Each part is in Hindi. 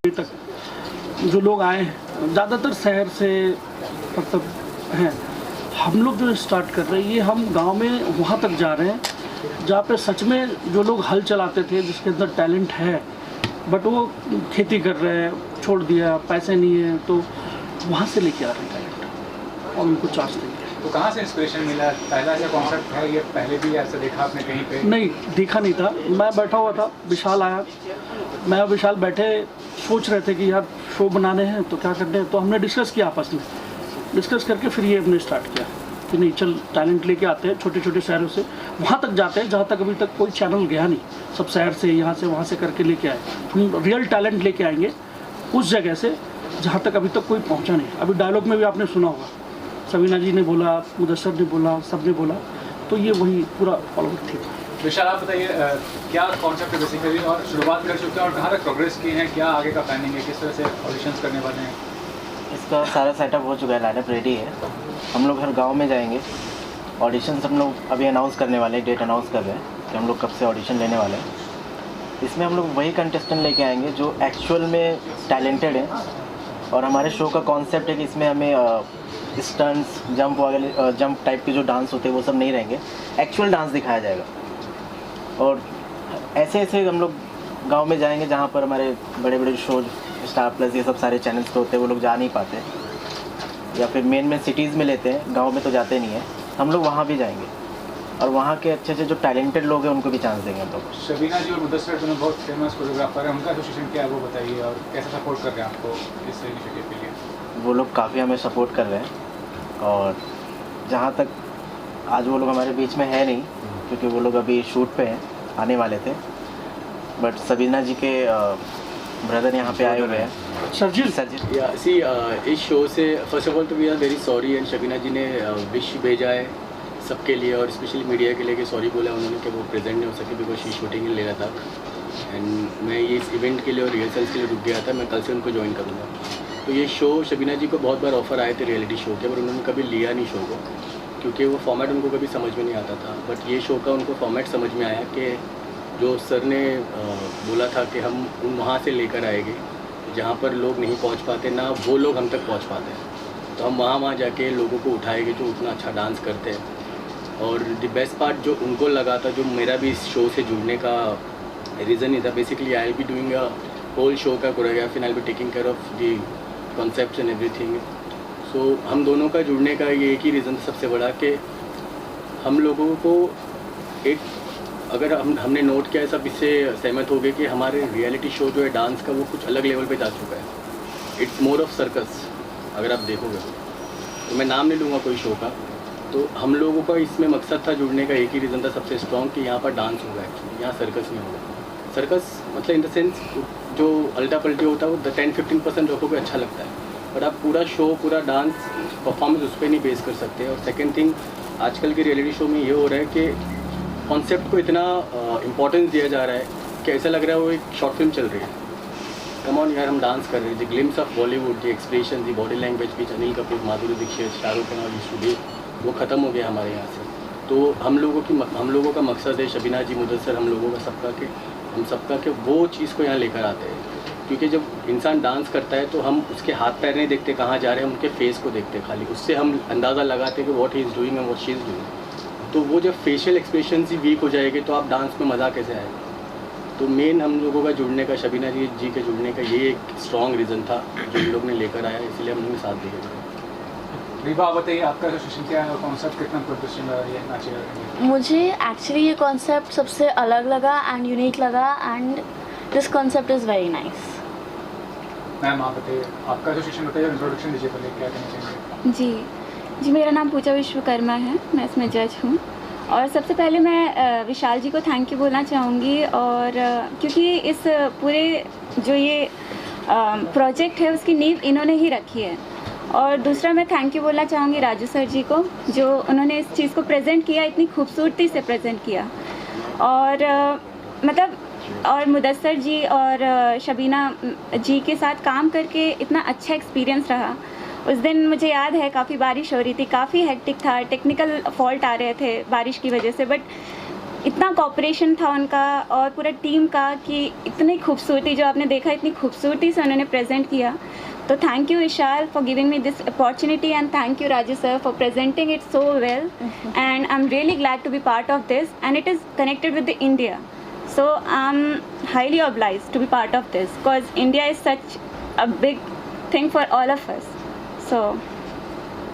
अभी तक जो लोग आए हैं ज़्यादातर शहर से मतलब हैं। हम लोग जो स्टार्ट कर रहे हैं ये हम गांव में वहाँ तक जा रहे हैं जहाँ पे सच में जो लोग हल चलाते थे, जिसके अंदर टैलेंट है बट वो खेती कर रहे हैं, छोड़ दिया, पैसे नहीं है, तो वहाँ से लेके आ रहे हैं टैलेंट और उनको चांस देंगे। तो कहाँ से इंस्पिरेशन मिला? पहला ऐसा कॉन्सेप्ट है ये, पहले भी ऐसा देखा आपने कहीं पे? नहीं, देखा नहीं था। मैं बैठा हुआ था, विशाल आया, मैं और विशाल बैठे सोच रहे थे कि यार शो बनाने हैं तो क्या करने हैं, तो हमने डिस्कस किया आपस में, डिस्कस करके फिर ये हमने स्टार्ट किया कि नहीं चल टैलेंट लेके आते हैं छोटे छोटे शहरों से, वहाँ तक जाते हैं जहाँ तक अभी तक कोई चैनल गया नहीं, सब शहर से यहाँ से वहाँ से करके लेके आए। हम रियल टैलेंट लेके आएंगे उस जगह से जहाँ तक अभी तक कोई पहुँचा नहीं। अभी डायलॉग में भी आपने सुना होगा, सबीना जी ने बोला, मुदस्सर ने बोला, सब ने बोला, तो ये वही पूरा फॉलोअर थी। विशाल आप बताइए क्या कॉन्सेप्ट है बेसिकली, और शुरुआत कर चुके हैं और कहाँ तक प्रोग्रेस की है, क्या आगे का प्लानिंग है, किस तरह से ऑडिशंस करने वाले हैं? इसका सारा सेटअप हो चुका है, लाइनअप रेडी है। हम लोग हर गांव में जाएंगे, ऑडिशंस हम लोग अभी अनाउंस करने वाले हैं, डेट अनाउंस कर रहे हैं कि हम लोग कब से ऑडिशन लेने वाले हैं। इसमें हम लोग वही कंटेस्टेंट लेके आएंगे जो एक्चुअल में टैलेंटेड हैं, और हमारे शो का कॉन्सेप्ट है कि इसमें हमें स्टंट्स, जंप वगैरह, जंप टाइप के जो डांस होते हैं वो सब नहीं रहेंगे, एक्चुअल डांस दिखाया जाएगा। और ऐसे ऐसे हम लोग गांव में जाएंगे जहां पर हमारे बड़े बड़े शो, स्टार प्लस, ये सब सारे चैनल्स पे होते हैं, वो लोग जा नहीं पाते, या फिर मेन सिटीज़ में लेते हैं, गांव में तो जाते नहीं हैं। हम लोग वहाँ भी जाएंगे और वहाँ के अच्छे अच्छे जो टैलेंटेड लोग हैं उनको भी चांस देंगे हम लोग। शबीना जी और मुदस्सर दोनों बहुत फेमस कोरियोग्राफर हैं, उनका एसोसिएशन क्या है वो बताइए, और कैसे सपोर्ट कर रहे हैं आपको इस इनिशिएटिव के लिए? वो लोग काफ़ी हमें सपोर्ट कर रहे हैं, और जहाँ तक आज वो लोग हमारे बीच में है नहीं क्योंकि वो लोग अभी शूट पे हैं, आने वाले थे, बट सबीना जी के ब्रदर यहाँ पे आए हुए हैं, सरजील। इस शो से फर्स्ट ऑफ ऑल तो we are very sorry, and Shabina ji ने विश भेजा है सबके लिए और स्पेशली मीडिया के लिए कि सॉरी बोला उन्होंने कि वो प्रेजेंट नहीं हो सके बिकॉज शी शूटिंग ले रहा था, एंड मैं ये इस इवेंट के लिए और रिहर्सल्स के लिए रुक गया था। मैं कल से उनको ज्वाइन करूँगा। तो ये शो शबीना जी को बहुत बार ऑफर आए थे रियलिटी शो के, पर उन्होंने कभी लिया नहीं शो को क्योंकि वो फॉर्मेट उनको कभी समझ में नहीं आता था। बट ये शो का उनको फॉर्मेट समझ में आया कि जो सर ने बोला था कि हम वहाँ से लेकर आएंगे जहाँ पर लोग नहीं पहुँच पाते, ना वो लोग हम तक पहुँच पाते हैं, तो हम वहाँ जाके लोगों को उठाएंगे जो उतना अच्छा डांस करते हैं। और द बेस्ट पार्ट जो उनको लगा था, जो मेरा भी इस शो से जुड़ने का रीज़न ही था, basically I be doing a whole show का choreography and I be taking care of the concepts and everything. So हम दोनों का जुड़ने का ये एक ही रीज़न सबसे बड़ा कि हम लोगों को एक, अगर हमने नोट किया है, सब इससे सहमत हो गए कि हमारे रियलिटी शो जो है डांस का वो कुछ अलग लेवल पे जा चुका है। It's more of circus. अगर आप देखोगे तो मैं नाम नहीं लूँगा कोई शो का, तो हम लोगों का इसमें मकसद था जुड़ने का, एक ही रीज़न था सबसे स्ट्रॉन्ग कि यहाँ पर डांस होगा एक्चुअली, यहाँ सर्कस नहीं होगा। सर्कस मतलब इन द सेंस जो अल्टा पल्टी होता है वो 10-15% लोगों को अच्छा लगता है, बट आप पूरा शो, पूरा डांस परफॉर्मेंस उस पर नहीं बेस कर सकते। और सेकेंड थिंग, आजकल के रियलिटी शो में ये हो रहा है कि कॉन्सेप्ट को इतना इम्पोर्टेंस दिया जा रहा है कि ऐसा लग रहा है वो एक शॉर्ट फिल्म चल रही है। कम ऑन यार, हम डांस कर रहे हैं, the glimpse of Bollywood, the expression, the body language which Anil Kapoor, Madhuri Dixit, Shahrukh Khan और स्टूडियो, वो ख़त्म हो गया हमारे यहाँ से। तो हम लोगों का मकसद है, शबीना जी, मुदस्सर, हम लोगों का सबका कि वो चीज़ को यहाँ लेकर आते हैं। क्योंकि जब इंसान डांस करता है तो हम उसके हाथ पैर नहीं देखते कहाँ जा रहे हैं, उनके फेस को देखते हैं खाली, उससे हम अंदाज़ा लगाते हैं कि what he is doing and what she is doing. तो वो जब फेशियल एक्सप्रेशन ही वीक हो जाएगी तो आप डांस में मज़ा कैसे आएगा? तो मेन हम लोगों का जुड़ने का, शबीना जी के जुड़ने का ये एक स्ट्रॉन्ग रीज़न था जो इन लोग ने लेकर आया, इसलिए हम लोग साथ दिए। रिवा बताइए आपका एसोसिएशन क्या है, कॉन्सेप्ट कितना प्रोफेशनल है ये नाचे? मुझे एक्चुअली ये कॉन्सेप्ट सबसे अलग लगा एंड यूनिक लगा, and this concept is very nice. Ma'am आप बताइए, आपका एसोसिएशन बताइए, इंट्रोडक्शन दीजिए पहले, क्या कहना चाहेंगे? जी, मेरा नाम पूजा विश्वकर्मा है, मैं इसमें जज हूँ। और सबसे पहले मैं विशाल जी को थैंक यू बोलना चाहूँगी, और क्योंकि इस पूरे जो ये प्रोजेक्ट है उसकी नींव इन्होंने ही रखी है। और दूसरा मैं थैंक यू बोलना चाहूँगी राजू सर जी को, जो उन्होंने इस चीज़ को प्रेजेंट किया, इतनी खूबसूरती से प्रेजेंट किया। और मतलब और मुदस्सर जी और शबीना जी के साथ काम करके इतना अच्छा एक्सपीरियंस रहा। उस दिन मुझे याद है काफ़ी बारिश हो रही थी, काफ़ी हेक्टिक था, टेक्निकल फॉल्ट आ रहे थे बारिश की वजह से, बट इतना कॉपरेशन था उनका और पूरा टीम का कि इतनी खूबसूरती जो आपने देखा, इतनी खूबसूरती से उन्होंने प्रेजेंट किया. तो thank you Vishal for giving me this opportunity and thank you Raju sir for presenting it so well. And I am really glad to be part of this and it is connected with the India. So I'm highly obliged to be part of this because India is such a big thing for all of us. So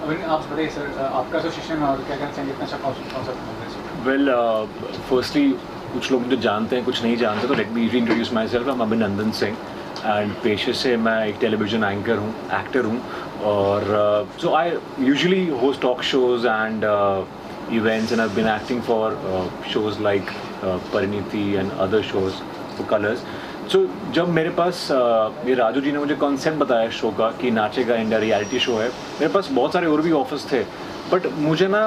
अभी आप बताइए सर, आपका एसोसिएशन और क्या कहना चाहेंगे, इतना अच्छा कॉन्सेप्ट? वेल फर्स्टली कुछ लोग मुझे जानते हैं, कुछ नहीं जानते, तो let me introduce my self. I'm अभिनंदन सिंह एंड पेशे से मैं एक टेलीविज़न एंकर हूँ, एक्टर हूँ. और so I usually host talk shows and events and I've been acting for shows like Pariniti and other shows for Colors. So जब मेरे पास ये राजू जी ने मुझे कॉन्सेप्ट बताया शो का कि नाचेगा इंडिया रियलिटी शो है, मेरे पास बहुत सारे और भी ऑफर्स थे, बट मुझे ना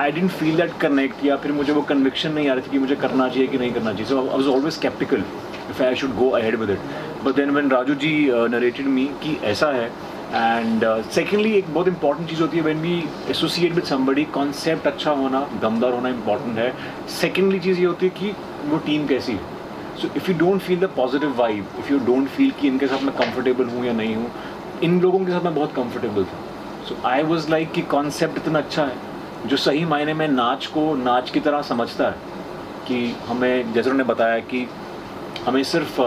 I didn't feel that connect, या फिर मुझे वो कन्विक्शन नहीं आ रही थी कि मुझे करना चाहिए कि नहीं करना चाहिए. So I was always sceptical if I should go ahead with it. But then when Raju ji narrated me कि ऐसा है. एंड सेकेंडली एक बहुत इंपॉर्टेंट चीज़ होती है when we associate with somebody, concept अच्छा होना, दमदार होना इंपॉर्टेंट है. सेकेंडली चीज़ ये होती है कि वो टीम कैसी है. So if you don't feel the positive vibe, if you don't feel कि इनके साथ मैं कंफर्टेबल हूँ या नहीं हूँ, इन लोगों के साथ मैं बहुत कंफर्टेबल था. सो आई वॉज लाइक कि कॉन्सेप्ट इतना अच्छा है जो सही मायने में नाच को नाच की तरह समझता है, कि हमें जैसे उन्होंने बताया कि हमें सिर्फ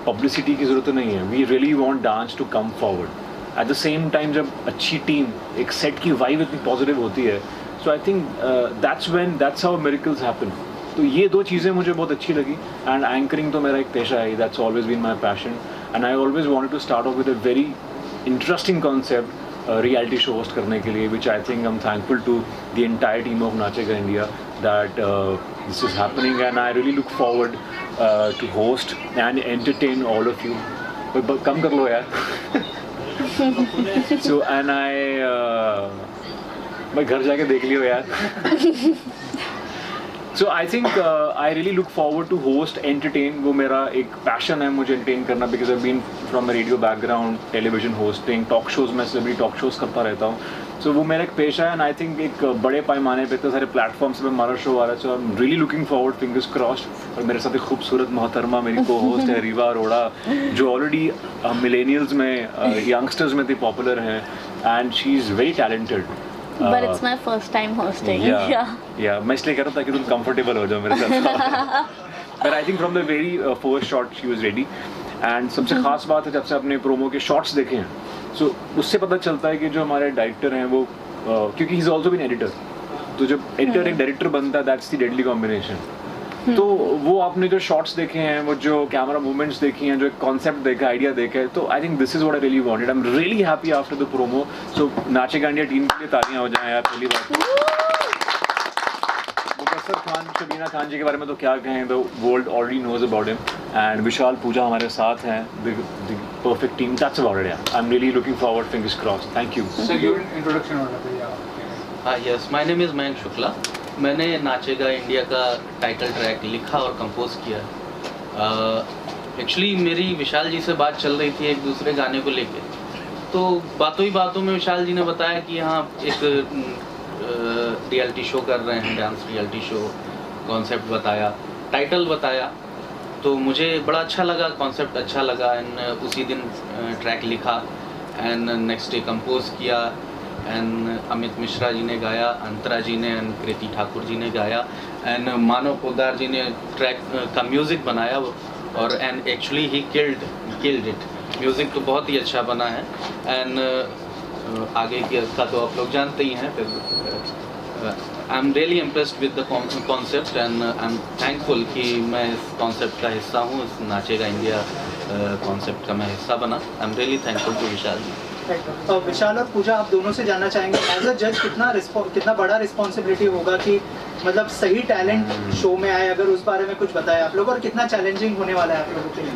पब्लिसिटी की ज़रूरत नहीं है. We really want dance to come forward. At the same time जब अच्छी टीम, एक सेट की वाइब इतनी पॉजिटिव होती है, so I think that's how miracles happen. तो ये दो चीज़ें मुझे बहुत अच्छी लगी. एंड एंकरिंग तो मेरा एक पेशा है, that's always been my passion. And I always wanted to start off with a very interesting concept, reality show host करने के लिए, which I think I am thankful to the entire team of Nachega India that this is happening. And I really look forward to host and entertain all of you. But come kar lo yaar. So and मैं घर जाके देख लियो यार. So I think I really look forward to host, entertain. वो मेरा एक पैशन है, मुझे entertain करना, because I've been from a radio background, television hosting, talk shows में सभी talk shows करता रहता हूँ. So वो मेरा एक पेशा है. And I think एक बड़े पैमाने पे इतने सारे प्लेटफॉर्म्स पे हमारा शो आ रहा है. So I'm really looking forward, fingers crossed. और मेरे साथ एक खूबसूरत मोहतरमा मेरी को होस्ट है रीवा अरोड़ा, जो ऑलरेडी मिलेनियल्स में, यंगस्टर्स में इतनी पॉपुलर हैं. And she is very talented. But it's my first time hosting. Yeah. मैं इसलिए कह रहा था कि तुम कंफर्टेबल हो जाओ मेरे साथ. But I think from the very first shot she was ready. And सबसे खास बात है जब से अपने प्रोमो के शॉट्स देखे हैं, so उससे पता चलता है कि जो हमारे डायरेक्टर हैं वो क्योंकि he is also been editor, तो जब एडिटर एक डायरेक्टर बनता है दैट्स द डेडली कॉम्बिनेशन. तो वो आपने जो शॉट्स देखे हैं, वो जो कैमरा मूवमेंट्स देखी हैं, जो एक कॉन्सेप्ट देखा, आइडिया देखा है, तो I think this is what I really wanted. I am really happy after the promo. So Nachega India team के लिए तालियां हो जाएं यार. पहली बात मुकस्सर खान, शबीना खान जी के बारे में तो क्या कहें, the world already knows about him. And Vishal Pooja हमारे साथ हैं, the perfect team. That's about it. I am really looking forward, fingers crossed. Thank you sir. Your introduction हो रहा था. हाँ yes, my name is Mayank Shukla. मैंने नाचेगा इंडिया का टाइटल ट्रैक लिखा और कंपोज किया. एक्चुअली मेरी विशाल जी से बात चल रही थी एक दूसरे गाने को लेके, तो बातों ही बातों में विशाल जी ने बताया कि हाँ एक रियलिटी शो कर रहे हैं, डांस रियलिटी शो. कॉन्सेप्ट बताया, टाइटल बताया, तो मुझे बड़ा अच्छा लगा, कॉन्सेप्ट अच्छा लगा. एंड उसी दिन ट्रैक लिखा एंड नेक्स्ट डे कंपोज किया. एंड अमित मिश्रा जी ने गाया, अंतरा जी ने एंड कृति ठाकुर जी ने गाया, एंड मानव पोदार जी ने ट्रैक का म्यूज़िक बनाया. और and actually he killed it. Music तो बहुत ही अच्छा बना है. एंड आगे का तो आप लोग जानते ही हैं. फिर आई am really impressed with the concept and I am thankful कि मैं इस कॉन्सेप्ट का हिस्सा हूँ. इस नाचेगा इंडिया कॉन्सेप्ट का मैं हिस्सा बना. I am really thankful to Vishal ji. Vishal और पूजा, आप दोनों से जानना चाहेंगे एज अ जज कितना बड़ा रिस्पॉन्सिबिलिटी होगा कि मतलब सही टैलेंट शो में आए, अगर उस बारे में कुछ बताएं आप लोग, और कितना चैलेंजिंग होने वाला है आप लोगों के लिए.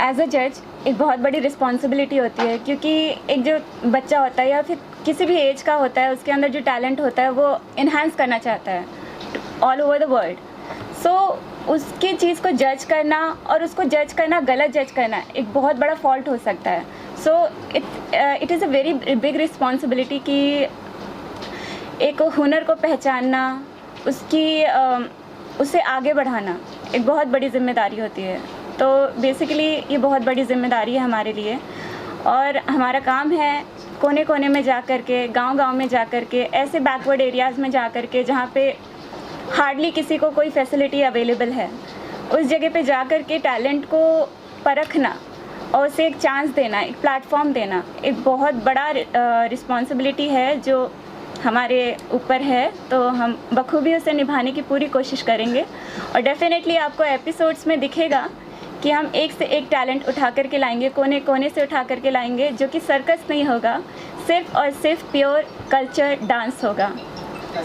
एज अ जज एक बहुत बड़ी रिस्पॉन्सिबिलिटी होती है, क्योंकि एक जो बच्चा होता है या फिर किसी भी एज का होता है, उसके अंदर जो टैलेंट होता है वो इन्हांस करना चाहता है ऑल ओवर द वर्ल्ड. सो उसकी चीज़ को जज करना और उसको जज करना, गलत जज करना एक बहुत बड़ा फॉल्ट हो सकता है. So it is a very big responsibility कि एक हुनर को पहचानना, उसे आगे बढ़ाना एक बहुत बड़ी जिम्मेदारी होती है। तो बेसिकली ये बहुत बड़ी जिम्मेदारी है हमारे लिए, और हमारा काम है कोने कोने में जा कर के, गाँव में जा कर के, ऐसे बैकवर्ड एरियाज़ में जा कर के जहाँ पे हार्डली किसी को कोई फैसिलिटी अवेलेबल है, उस जगह पे जा कर के टैलेंट को परखना और उसे एक चांस देना, एक प्लेटफॉर्म देना, एक बहुत बड़ा रिस्पॉन्सिबिलिटी है जो हमारे ऊपर है। तो हम बखूबी उसे निभाने की पूरी कोशिश करेंगे, और डेफिनेटली आपको एपिसोड्स में दिखेगा कि हम एक से एक टैलेंट उठा कर के लाएंगे, कोने कोने से उठा कर के लाएंगे, जो कि सर्कस नहीं होगा, सिर्फ और सिर्फ प्योर कल्चर डांस होगा।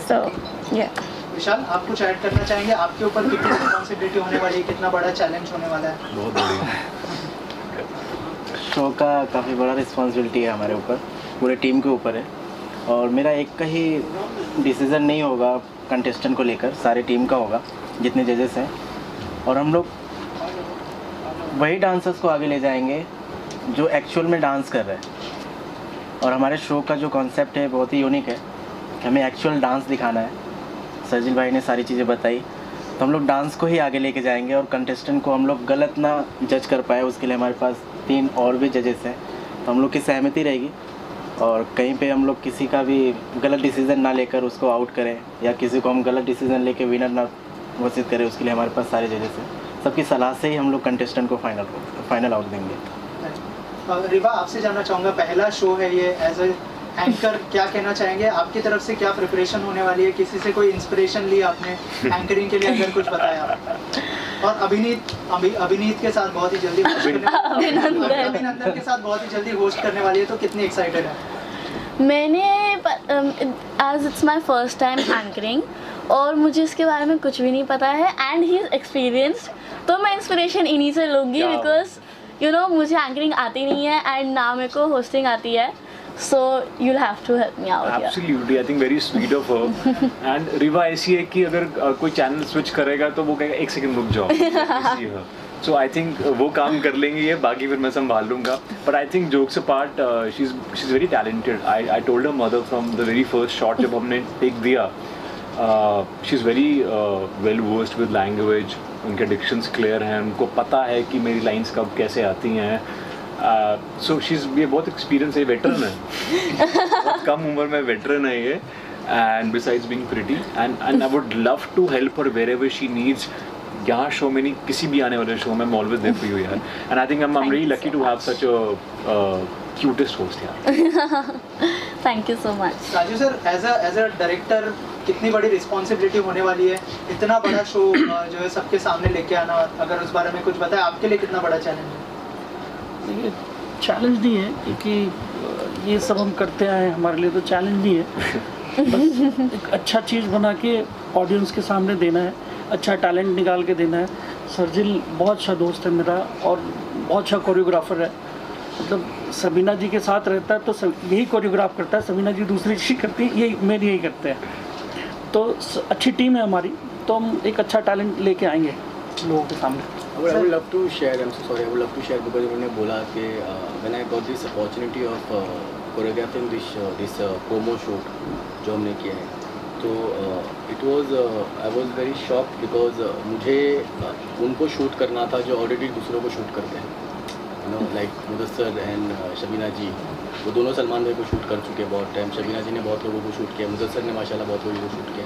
सो विशाल, आप कुछ ऐड करना चाहेंगे? आपके ऊपर कितनी रिस्पॉन्सिबिलिटी होने वाली है, कितना बड़ा चैलेंज होने वाला है? बहुत बढ़िया। शो का काफ़ी बड़ा रिस्पॉन्सिबिलिटी है हमारे ऊपर, पूरे टीम के ऊपर है, और मेरा एक का ही डिसीज़न नहीं होगा कंटेस्टेंट को लेकर, सारे टीम का होगा जितने जजेस हैं, और हम लोग वही डांसर्स को आगे ले जाएंगे जो एक्चुअल में डांस कर रहे हैं। और हमारे शो का जो कॉन्सेप्ट है बहुत ही यूनिक है, हमें एक्चुअल डांस दिखाना है। सर्जिल भाई ने सारी चीज़ें बताई, तो हम लोग डांस को ही आगे लेके जाएंगे, और कंटेस्टेंट को हम लोग गलत ना जज कर पाए उसके लिए हमारे पास 3 और भी जजेस हैं, तो हम लोग की सहमति रहेगी, और कहीं पे हम लोग किसी का भी गलत डिसीज़न ना लेकर उसको आउट करें, या किसी को हम गलत डिसीज़न लेके विनर ना घोषित करें, उसके लिए हमारे पास सारे जजेस हैं। सबकी सलाह से ही हम लोग कंटेस्टेंट को फाइनल आउट देंगे। रिवा, आपसे जानना चाहूँगा, पहला शो है ये, एज ए एंकर क्या कहना चाहेंगे? आपकी तरफ से क्या प्रिपरेशन होने वाली है? किसी से कोई इंस्पिरेशन ली आपने एंकरिंग के लिए, अगर कुछ बताया? और अभिनीत के साथ बहुत ही जल्दी अभिनंदन के साथ बहुत ही जल्दी होस्ट करने वाली है, तो कितनी एक्साइटेड है? मैंने as it's my first time anchoring, और मुझे इसके बारे में कुछ भी नहीं पता है, एंड ही इज़ एक्सपीरियंस्ड, तो मैं इंस्पिरेशन इन्हीं से लूँगी, बिकॉज यू नो मुझे एंकरिंग आती नहीं है एंड ना मेरे को होस्टिंग आती है, so you'll have to help me out. Absolutely, I think very sweet of her. And Riva ऐसी है कि अगर कोई चैनल स्विच करेगा तो वो कहेगा 1 सेकंड रुक जाओ। So I think वो काम कर लेंगे ये, बाकी फिर मैं संभाल लूँगा। But I think jokes apart, she's very talented. I told her mother from the very first shot जब हमने take दिया, she's very well versed with language. उनके डिक्शंस क्लियर हैं, उनको पता है कि मेरी लाइंस कब कैसे आती हैं। सो ये बहुत एक्सपीरियंस है, वेटरन है, बहुत कम उम्र में वेटरन है ये, and besides being pretty, and I would love to help her wherever she needs. यहाँ शो में नहीं, किसी भी आने वाले शो में, I'm always there for you यार, and I think I'm really lucky to have such a cutest host यार। Thank you so much. Raju sir, as a director कितनी बड़ी रिस्पॉन्सिबिलिटी होने वाली है? इतना बड़ा शो जो है सबके सामने लेके आना, अगर उस बारे में कुछ बताए, आपके लिए कितना बड़ा चैलेंज है? ये चैलेंज नहीं है, क्योंकि ये सब हम करते आए हैं, हमारे लिए तो चैलेंज नहीं है। बस एक अच्छा चीज़ बना के ऑडियंस के सामने देना है, अच्छा टैलेंट निकाल के देना है। सर्जिल बहुत अच्छा दोस्त है मेरा, और बहुत अच्छा कोरियोग्राफर है, मतलब सबीना जी के साथ रहता है तो यही कोरियोग्राफ करता है, सबीना जी दूसरी चीज़ करती है, यही मेरी यही करते हैं, तो अच्छी टीम है हमारी, तो हम एक अच्छा टैलेंट लेके आएंगे लोगों के सामने। I would love to share. I'm so sorry. I would love to share because उन्होंने बोला कि when I got this opportunity of choreographing this promo shoot जो हमने किया है, तो it was I was very shocked because मुझे उनको शूट करना था जो ऑलरेडी दूसरों को शूट करते हैं, you know, like Mudassar and Shabina ji, वो दोनों सलमान भाई को शूट कर चुके हैं बहुत टाइम। शबीना जी ने बहुत लोगों को शूट किया, मुदस्सर ने माशाल्लाह बहुत लोगों को शूट किया।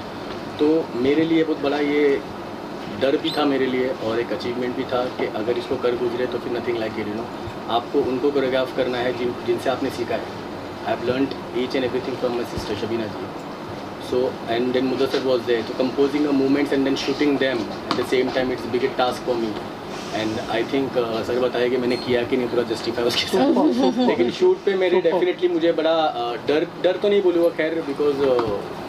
तो मेरे लिए बहुत बड़ा ये डर भी था मेरे लिए, और एक अचीवमेंट भी था कि अगर इसको कर गुजरे तो फिर nothing like it, you know, आपको उनको कोरियोग्राफ करना है जिनसे आपने सीखा है। I have learned each and everything from my sister Shabina ji, so and then Mudassar was there, तो composing the movements and then shooting them at the same time, it's big task for me, and I think sir बताया कि मैंने किया कि नहीं पूरा जस्टिफाई उसके साथ। लेकिन शूट पे मेरे डेफिनेटली मुझे बड़ा डर तो नहीं बोलूँगा खैर, बिकॉज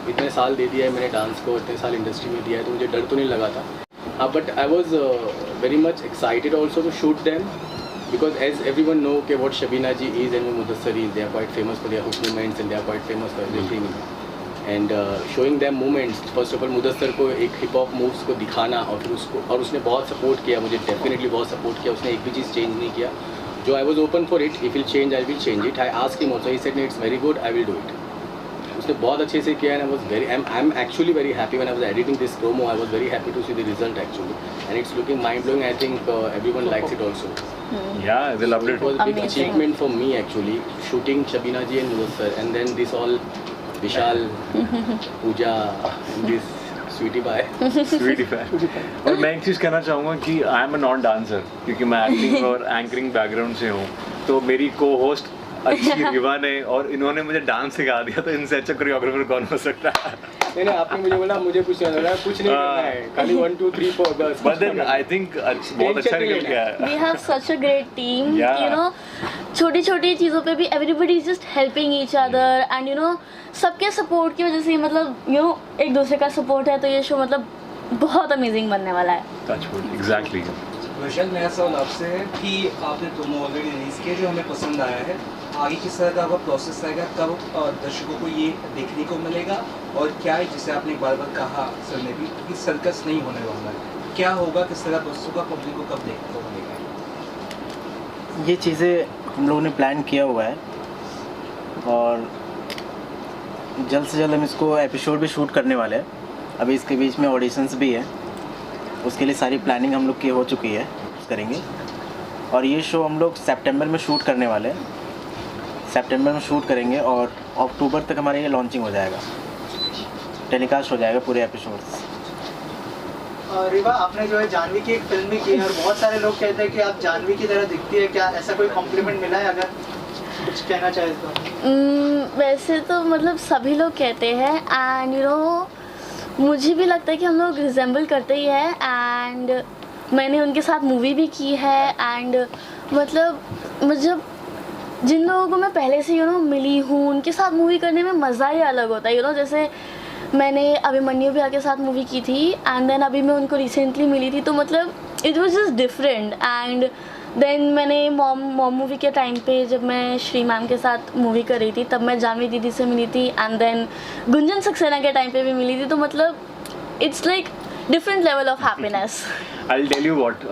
इतने साल दे दिया है मैंने डांस को, इतने साल इंडस्ट्री में दिया है, तो मुझे डर तो नहीं लगा था। But I was very much excited also to shoot them, because as everyone know कि what Shabina ji is and Mudassar is, they are quite famous for their hook movements and they are quite famous for everything. And showing them movements, first of all Mudassar को एक हिप हॉप मूव्स को दिखाना, और फिर उसको, और उसने बहुत सपोर्ट किया मुझे, डेफिनेटली बहुत सपोर्ट किया, उसने एक भी चीज़ चेंज नहीं किया, जो I was open for it. If he'll change, I will change it. I asked him also. He said, "No, it's very good. I will do it." उसने बहुत अच्छे से किया and I'm actually very happy. When I was editing this promo, I was very happy to see the result actually, and it's looking mind blowing. I think everyone likes it also. Yeah, they loved It it. was a big Amazing. achievement for me actually, shooting Shabina ji and Nuz sir, and then this all Vishal, Pooja, and this Sweetie Pie. Sweet है। और मैं एक चीज़ कहना चाहूँगा कि I am a non dancer, क्योंकि मैं एक्टिंग और एंकरिंग बैकग्राउंड से हूँ, तो मेरी को होस्ट अच्छी रिवा ने और इन्होंने मुझे डांस सिखा दिया, तो इनसे अच्छा कोरियोग्राफर कौन हो सकता है। नहीं आपने मुझे बोला मुझे कुछ नहीं बोला, कुछ नहीं करना है, खाली 1 2 3 4 बस। बट देन आई थिंक बहुत अच्छा निकल गया है। We have such a great team. Yeah. You know, छोटी छोटी चीज़ों पे भी everybody is just helping each other and you know सबके सपोर्ट की वजह से मतलब you know एक दूसरे का सपोर्ट है, तो ये शो मतलब बहुत अमेजिंग बनने वाला है। Touchwood, exactly. विशाल, नया सवाल आपसे है कि आपने प्रोमो ऑलरेडी रिलीज़ किया जो हमें पसंद आया है, आगे किस तरह का आपका प्रोसेस रहेगा, कब दर्शकों को ये देखने को मिलेगा, और क्या है जिसे आपने बार बार कहा सर ने भी कि सर्कस नहीं होने वाला है, क्या होगा, किस तरह प्रोसेस होगा, पब्लिक को कब देखने को मिलेगा? ये चीज़ें हम लोगों ने प्लान किया हुआ है और जल्द से जल्द हम इसको एपिसोड भी शूट करने वाले हैं। अभी इसके बीच में ऑडिशंस भी है, उसके लिए सारी प्लानिंग हम लोग की हो चुकी है, करेंगे। और ये शो हम लोग सितंबर में शूट करने वाले हैं, सितंबर में शूट करेंगे और अक्टूबर तक हमारे ये लॉन्चिंग हो जाएगा, टेलीकास्ट हो जाएगा पूरे एपिसोड्स। रिवा, आपने जो है जानवी की एक फिल्म भी की है और बहुत सारे लोग कहते हैं कि आप जानवी की तरह दिखती है, क्या ऐसा कोई कॉम्प्लीमेंट मिला है? अगर कुछ कहना चाहे तो। वैसे तो मतलब सभी लोग कहते हैं एंड यू नो मुझे भी लगता है कि हम लोग रिजेंबल करते ही है, एंड मैंने उनके साथ मूवी भी की है एंड मतलब मुझे जिन लोगों को मैं पहले से मिली हूँ उनके साथ मूवी करने में मज़ा ही अलग होता है। जैसे मैंने अभिमन्यु भैया के साथ मूवी की थी एंड देन अभी मैं उनको रिसेंटली मिली थी, तो मतलब it was just different. And then मैंने मॉम मूवी के टाइम पे जब मैं श्री मैम के साथ मूवी कर रही थी तब मैं जानवी दीदी से मिली थी एंड देन गुंजन सक्सेना के टाइम पे भी मिली थी, तो मतलब it's like different level of happiness. I'll tell you what,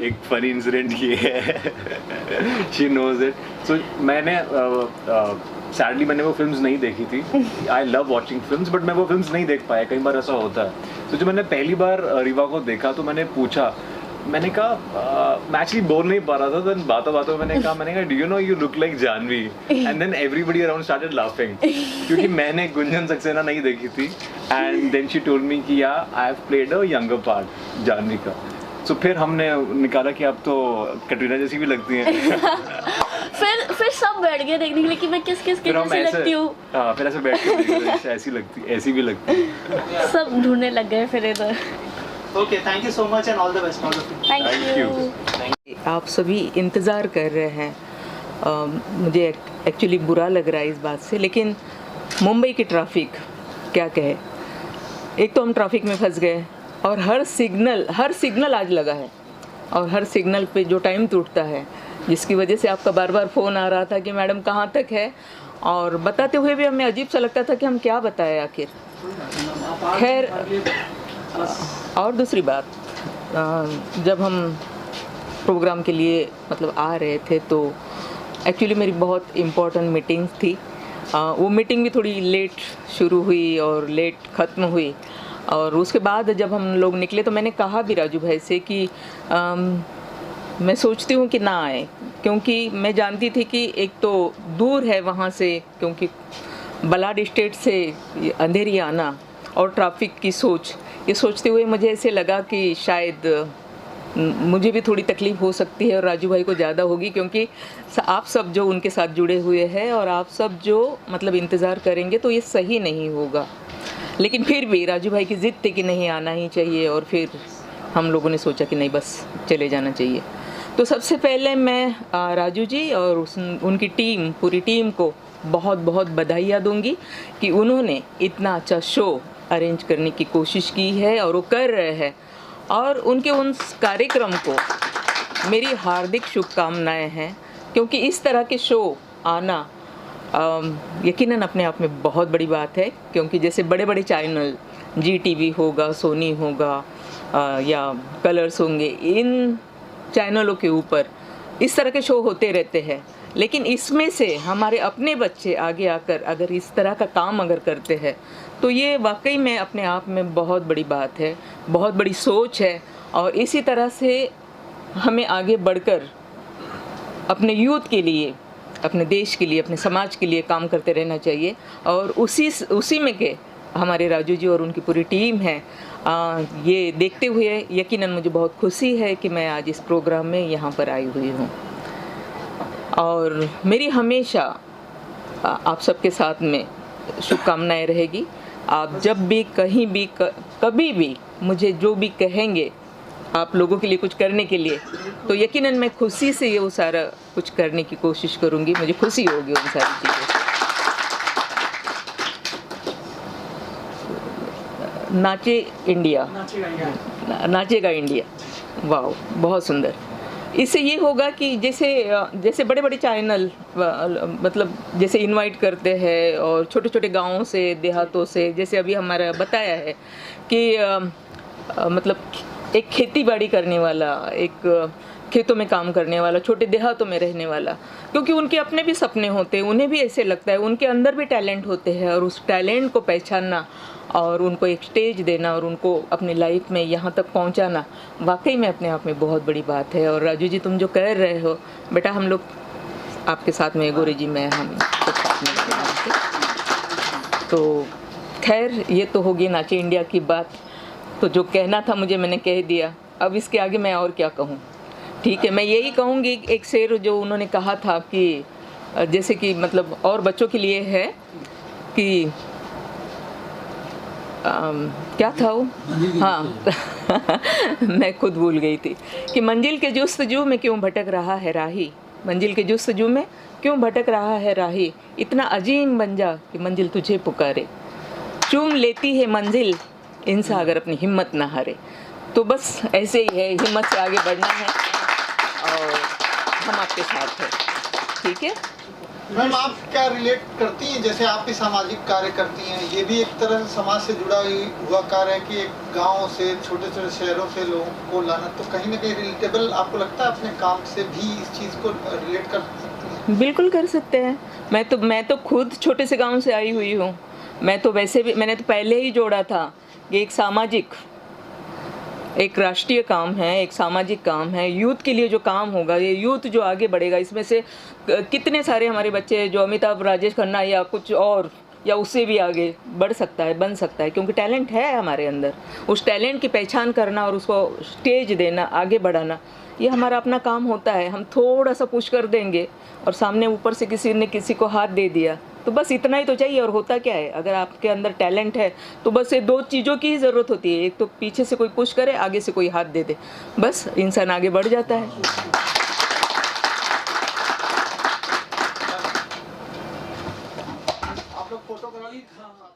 एक फनी इंसिडेंट की है, she knows it. So मैंने सैडली मैंने वो फिल्म्स नहीं देखी थी। I love watching films but मैं वो फिल्म्स नहीं देख पाया, कई बार ऐसा होता है। तो जब मैंने पहली बार रीवा को देखा तो मैंने पूछा, मैंने कहा मैं एक्चुअली बोल नहीं पा रहा था, देन बातों बातों मैंने कहा do you know you look like Janhvi, and then everybody around started laughing क्योंकि मैंने गुंजन सक्सेना नहीं देखी थी। And then she told me कि yeah I have played a younger part Janhvi का। सो फिर हमने निकाला कि आप तो कटरीना जैसी भी लगती हैं। फिर सब बैठ गए देखने के लिए कि मैं किस किस के जैसी लगती हूँ। हाँ, फिर ऐसे बैठ के ऐसी लगती, ऐसी भी लगती। सब ढूंढने लग गए फिर इधर। Okay, thank you so much and all the best. Thank you. आप सभी इंतज़ार कर रहे हैं, मुझे एक्चुअली बुरा लग रहा है इस बात से, लेकिन मुंबई की ट्रैफिक क्या कहे। एक तो हम ट्रैफिक में फंस गए और हर सिग्नल आज लगा है, और हर सिग्नल पे जो टाइम टूटता है जिसकी वजह से आपका बार बार फ़ोन आ रहा था कि मैडम कहाँ तक है, और बताते हुए भी हमें अजीब सा लगता था कि हम क्या बताएं आखिर। खैर, और दूसरी बात, जब हम प्रोग्राम के लिए मतलब आ रहे थे तो एक्चुअली मेरी बहुत इम्पोर्टेंट मीटिंग्स थी। वो मीटिंग भी थोड़ी लेट शुरू हुई और लेट ख़त्म हुई, और उसके बाद जब हम लोग निकले तो मैंने कहा भी राजू भाई से कि मैं सोचती हूँ कि ना आए, क्योंकि मैं जानती थी कि एक तो दूर है वहाँ से, क्योंकि बलाड स्टेट से अंधेरी आना और ट्रैफिक की सोच, ये सोचते हुए मुझे ऐसे लगा कि शायद मुझे भी थोड़ी तकलीफ़ हो सकती है और राजू भाई को ज़्यादा होगी, क्योंकि आप सब जो उनके साथ जुड़े हुए हैं और आप सब जो मतलब इंतज़ार करेंगे तो ये सही नहीं होगा। लेकिन फिर भी राजू भाई की ज़िद थी कि नहीं आना ही चाहिए, और फिर हम लोगों ने सोचा कि नहीं बस चले जाना चाहिए। तो सबसे पहले मैं राजू जी और उनकी टीम, पूरी टीम को बहुत बहुत बधाइयाँ दूंगी कि उन्होंने इतना अच्छा शो अरेंज करने की कोशिश की है और वो कर रहे हैं, और उनके उन कार्यक्रम को मेरी हार्दिक शुभकामनाएं हैं, क्योंकि इस तरह के शो आना यकीनन अपने आप में बहुत बड़ी बात है। क्योंकि जैसे बड़े बड़े चैनल GTV होगा, सोनी होगा या कलर्स होंगे, इन चैनलों के ऊपर इस तरह के शो होते रहते हैं, लेकिन इसमें से हमारे अपने बच्चे आगे आकर अगर इस तरह का काम अगर करते हैं तो ये वाकई में अपने आप में बहुत बड़ी बात है, बहुत बड़ी सोच है। और इसी तरह से हमें आगे बढ़कर अपने यूथ के लिए, अपने देश के लिए, अपने समाज के लिए काम करते रहना चाहिए। और उसी में के हमारे राजू जी और उनकी पूरी टीम है। ये देखते हुए यकीनन मुझे बहुत खुशी है कि मैं आज इस प्रोग्राम में यहाँ पर आई हुई हूँ। और मेरी हमेशा आप सबके साथ में शुभकामनाएं रहेगी। आप जब भी कहीं भी कभी भी मुझे जो भी कहेंगे आप लोगों के लिए कुछ करने के लिए, तो यकीनन मैं खुशी से ये वो सारा कुछ करने की कोशिश करूँगी। मुझे खुशी होगी उन सारी चीज़ों से। नाचे इंडिया, नाचेगा इंडिया, वाह बहुत सुंदर। इससे ये होगा कि जैसे बड़े बड़े चैनल मतलब जैसे इनवाइट करते हैं और छोटे छोटे गाँवों से, देहातों से, जैसे अभी हमारा बताया है कि मतलब एक खेती बाड़ी करने वाला, एक खेतों में काम करने वाला, छोटे देहातों में रहने वाला, क्योंकि उनके अपने भी सपने होते हैं, उन्हें भी ऐसे लगता है, उनके अंदर भी टैलेंट होते हैं, और उस टैलेंट को पहचानना और उनको एक स्टेज देना और उनको अपनी लाइफ में यहाँ तक पहुँचाना वाकई में अपने आप में बहुत बड़ी बात है। और राजू जी, तुम जो कर रहे हो बेटा, हम लोग आपके साथ में, गौरी जी, मैं, हम सब साथ में। तो खैर, ये तो होगी नाचे इंडिया की बात। तो जो कहना था मुझे, मैंने कह दिया। अब इसके आगे मैं और क्या कहूँ। ठीक है, मैं यही कहूँगी, एक शेर जो उन्होंने कहा था कि जैसे कि मतलब और बच्चों के लिए है कि क्या था वो, हाँ मैं खुद भूल गई थी कि मंजिल के जुस्तजू में क्यों भटक रहा है राही, मंजिल के जुस्तजू में क्यों भटक रहा है राही, इतना अजीम बन जा कि मंजिल तुझे पुकारे, चूम लेती है मंजिल इंसान अगर अपनी हिम्मत ना हारे। तो बस ऐसे ही है, हिम्मत से आगे बढ़ना है और हम आपके साथ हैं। ठीक है मैम, आप क्या रिलेट करती हैं, जैसे आप भी सामाजिक कार्य करती हैं, ये भी एक तरह से समाज से जुड़ा हुआ कार्य है कि एक गांव से, छोटे छोटे शहरों से लोगों को लाना, तो कहीं ना कहीं रिलेटेबल आपको लगता है अपने काम से भी इस चीज़ को रिलेट कर सकती हैं? बिल्कुल कर सकते हैं। मैं तो खुद छोटे से गांव से आई हुई हूँ। मैं तो वैसे भी, मैंने तो पहले ही जोड़ा था, ये एक सामाजिक, एक राष्ट्रीय काम है, एक सामाजिक काम है। यूथ के लिए जो काम होगा, ये यूथ जो आगे बढ़ेगा, इसमें से कितने सारे हमारे बच्चे जो अमिताभ, राजेश खन्ना या कुछ और या उससे भी आगे बढ़ सकता है, बन सकता है, क्योंकि टैलेंट है हमारे अंदर। उस टैलेंट की पहचान करना और उसको स्टेज देना, आगे बढ़ाना, ये हमारा अपना काम होता है। हम थोड़ा सा पुश कर देंगे और सामने ऊपर से किसी ने किसी को हाथ दे दिया, तो बस इतना ही तो चाहिए। और होता क्या है, अगर आपके अंदर टैलेंट है तो बस ये दो चीज़ों की ही ज़रूरत होती है, एक तो पीछे से कोई पुश करे, आगे से कोई हाथ दे दे, बस इंसान आगे बढ़ जाता है। आप लोग फोटो करा ली? हाँ।